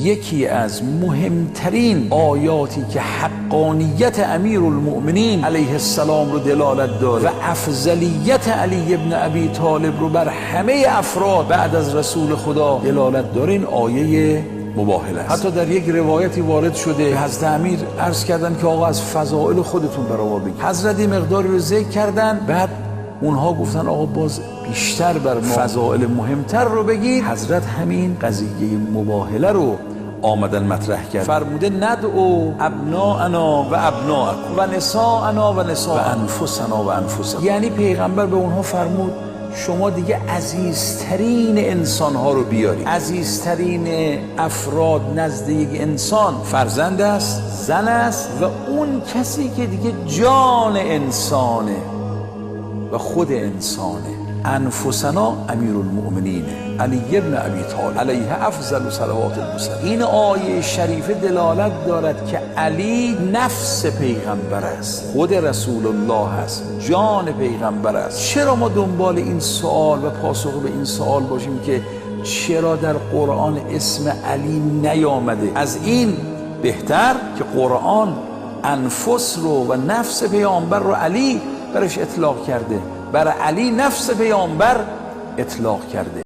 یکی از مهمترین آیاتی که حقانیت امیرالمؤمنین علیه السلام رو دلالت داره و افضلیت علی ابن ابی طالب رو بر همه افراد بعد از رسول خدا دلالت داره، این آیه مباهله است. حتی در یک روایتی وارد شده حضرت امیر عرض کردن که آقا از فضائل خودتون برای بگید. حضرت مقداری رو ذکر کردن، بعد اونها گفتن آقا باز بیشتر بر فضائل مهمتر رو بگید. حضرت همین قضیه مباهله رو آمدن مطرح کرد. فرموده ندعو ابناءنا و ابناءکم و نساءنا و نساء و انفسنا و انفسکم. یعنی پیغمبر به اونها فرمود شما دیگه عزیزترین انسانها رو بیارید. عزیزترین افراد نزد یک انسان فرزند است، زن است و اون کسی که دیگه جان انسانه و خود انسانه. انفسنا امیرالمؤمنین علی ابن ابی طالب علیه افضل صلوات المرسلین. این آیه شریفه دلالت دارد که علی نفس پیغمبر است، خود رسول الله است، جان پیغمبر است. چرا ما دنبال این سوال و پاسخ به این سوال باشیم که چرا در قرآن اسم علی نیامده؟ از این بهتر که قرآن انفس رو و نفس پیامبر رو علی برش اطلاق کرده، برای علی نفس پیامبر اطلاق کرده.